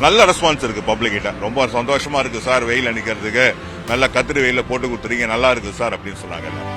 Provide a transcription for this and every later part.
நல்ல ரெஸ்பான்ஸ் இருக்கு பப்ளிக் கிட்ட. ரொம்ப சந்தோஷமா இருக்கு சார், வெயில் அடிக்கிறதுக்கு நல்லா கத்திரி வெயில போட்டு கொடுத்துறீங்க, நல்லா இருக்கு சார் அப்படின்னு சொன்னாங்க எல்லாம்.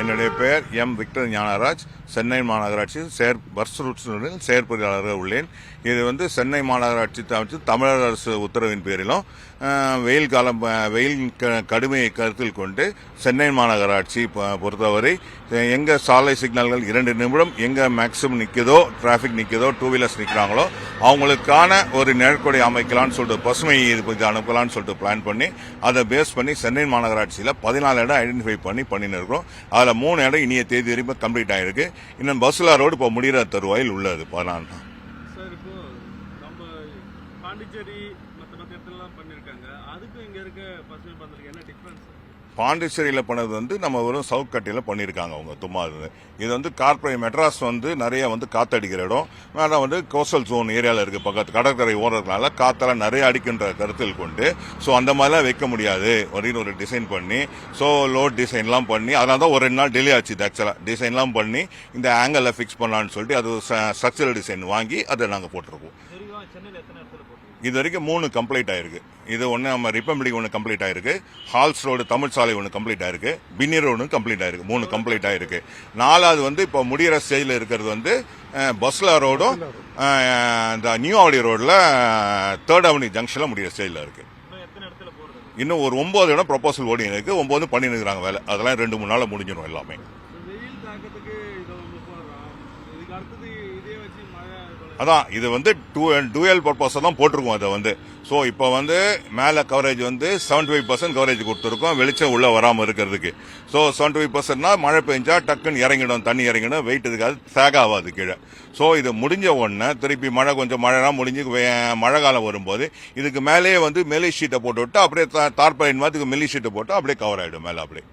என்னுடைய பெயர் எம் விக்டர் ஞானராஜ். சென்னை மாநகராட்சி பஸ் ரூட்ஸில் செயற்பொறியாளராக உள்ளேன். இது சென்னை மாநகராட்சி தமிழக அரசு உத்தரவின் பேரிலும் வெயில் கடுமையை கருத்தில் கொண்டு சென்னை மாநகராட்சி பொறுத்தவரை எங்க சாலை சிக்னல்கள் 2 நிமிடம் எங்க மேக்சிமம் நிற்குதோ, டிராபிக் நிற்குதோ, 2 வீலர்ஸ் நிற்கிறாங்களோ அவங்களுக்கான ஒரு நிழற்கொடை அமைக்கலாம்னு சொல்லிட்டு பசுமை இது கொஞ்சம் அனுப்பலாம்னு சொல்லிட்டு பிளான் பண்ணி அதை பேஸ் பண்ணி சென்னை மாநகராட்சியில் 14 இடம் ஐடென்டிஃபை பண்ணின்னு இருக்கிறோம். அதில் 3 இடம் இனிய தேதி வரைக்கும் கம்ப்ளீட் ஆயிருக்கு. இன்னும் பஸ்லா ரோடு இப்போ முடிகிற தருவாயில் உள்ளது. 14 சார், இப்போ நம்ம பாண்டிச்சேரி மற்ற இடத்துலலாம் பண்ணியிருக்காங்க, அதுக்கும் இங்கே இருக்க பசுமை பந்தலுக்கு என்ன டிஃபரன்ஸ்? பாண்டிச்சேரியில் பண்ணது நம்ம வெறும் சவுத் கட்டியில் பண்ணியிருக்காங்க அவங்க தும்மா. இது கார்பரேட் மெட்ராஸ் நிறைய காத்தடிக்கிற இடம். மேலே கோஸ்டல் ஜோன் ஏரியாவில் இருக்கு, பக்கத்து கடற்கரை ஓடுறதுனால காத்தெல்லாம் நிறைய அடிக்கின்ற கருத்தில் கொண்டு ஸோ அந்த மாதிரிலாம் வைக்க முடியாது அப்படின்னு ஒரு டிசைன் பண்ணி ஸோ லோட் டிசைன்லாம் பண்ணி அதனால தான் ஒரு 2 நாள் டிலே ஆச்சு. ஆக்சுவலாக டிசைன்லாம் பண்ணி இந்த ஆங்கிளில் ஃபிக்ஸ் பண்ணலான்னு சொல்லிட்டு அது ஸ்ட்ரக்சரல் டிசைன் வாங்கி அதை நாங்கள் போட்டிருக்கோம். இது வரைக்கும் 3 கம்ப்ளீட் ஆயிருக்கு. இது ஒன்று நம்ம ரிப்பப்ளிக் ஒன்று கம்ப்ளீட் ஆயிருக்கு, ஹால்ஸ் ரோடு தமிழ் சாலை ஒன்று கம்ப்ளீட் ஆயிருக்கு, பின்னி ரோடு கம்ப்ளீட் ஆயிருக்கு. 3 கம்ப்ளீட் ஆயிருக்கு. 4வது இப்போ முடிகிற ஸ்டேஜில் இருக்கிறது பஸ்லா ரோடும் இந்த நியூ ஆவடி ரோடில் 3rd அவென்யூ ஜங்ஷனில் முடிகிற ஸ்டேஜில் இருக்கு. இன்னும் ஒரு 9 இடம் ப்ரொபோசல் ஓடி இருக்கு, 9 பண்ணிட்டு இருக்கிறாங்க வேலை. அதெல்லாம் 2-3 நாளில் முடிஞ்சிடும் எல்லாமே. அதான் இது டூயல் பர்பஸ் தான் போட்டிருக்கோம். அதை ஸோ இப்போ மேலே கவரேஜ் 75% கவரேஜ் கொடுத்துருக்கோம், வெளிச்சம் உள்ள வராமல் இருக்கிறதுக்கு. ஸோ 75%னா மழை பெஞ்சா டக்குன்னு இறங்கிடும், தண்ணி இறங்கிடும், வெயிட் இருக்காது, சேக் ஆகாது கீழே. ஸோ இது முடிஞ்ச உடனே திருப்பி மழைலாம் முடிஞ்சு மழை காலம் வரும்போது இதுக்கு மேலேயே மெலி ஷீட்டை போட்டு விட்டு அப்படியே தார்பாலின் மாதிரி மெலி ஷீட்டை போட்டு அப்படியே கவர் ஆகிடும் மேலே. அப்படியே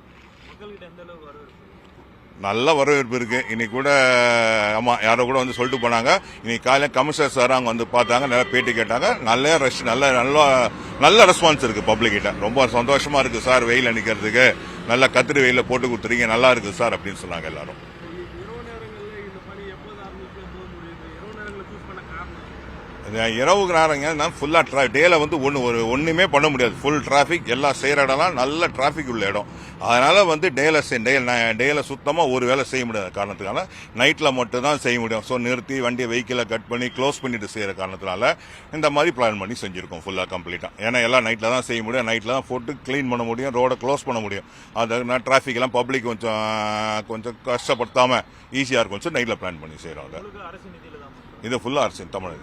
நல்ல வரவேற்பு இருக்கு. இன்னைக்கு கூட ஆமா யாரோ கூட சொல்லிட்டு போனாங்க. இன்னைக்கு காலையில் கமிஷனர் சார் அங்கே பார்த்தாங்க, நல்லா பேட்டி கேட்டாங்க. நல்ல ரஷ், நல்ல ரெஸ்பான்ஸ் இருக்கு பப்ளிக் கிட்ட. ரொம்ப சந்தோஷமா இருக்கு சார், வெயில் அடிக்கிறதுக்கு நல்லா கத்திரி வெயில போட்டு கொடுத்துறீங்க, நல்லா இருக்கு சார் அப்படின்னு சொன்னாங்க எல்லாரும். இரவு நேரங்க ஃபுல்லா டேல ஒண்ணுமே பண்ண முடியாது. ஃபுல் டிராபிக், எல்லாம் செய்யற இடம்லாம் நல்ல டிராபிக் உள்ள இடம். அதனால டேல சுத்தமா ஒரு வேலை செய்ய முடியாத காரணத்துக்காக நைட்ல மட்டும் தான் செய்ய முடியும். ஸோ நிறுத்தி வண்டியை வெஹிக்கிளை கட் பண்ணி க்ளோஸ் பண்ணிட்டு செய்யற காரணத்தினால இந்த மாதிரி பிளான் பண்ணி செஞ்சிருக்கோம் ஃபுல்லா கம்ப்ளீட்டா. ஏன்னா எல்லாம் நைட்ல தான் செய்ய முடியும், நைட்ல தான் போட்டு கிளீன் பண்ண முடியும், ரோட க்ளோஸ் பண்ண முடியும். அது டிராபிக் எல்லாம் பப்ளிக் கொஞ்சம் கஷ்டப்படுத்தாம ஈஸியா இருக்கும். நைட்ல பிளான் பண்ணி செய்யறோம். இது ஃபுல்லா அரசு தமிழ்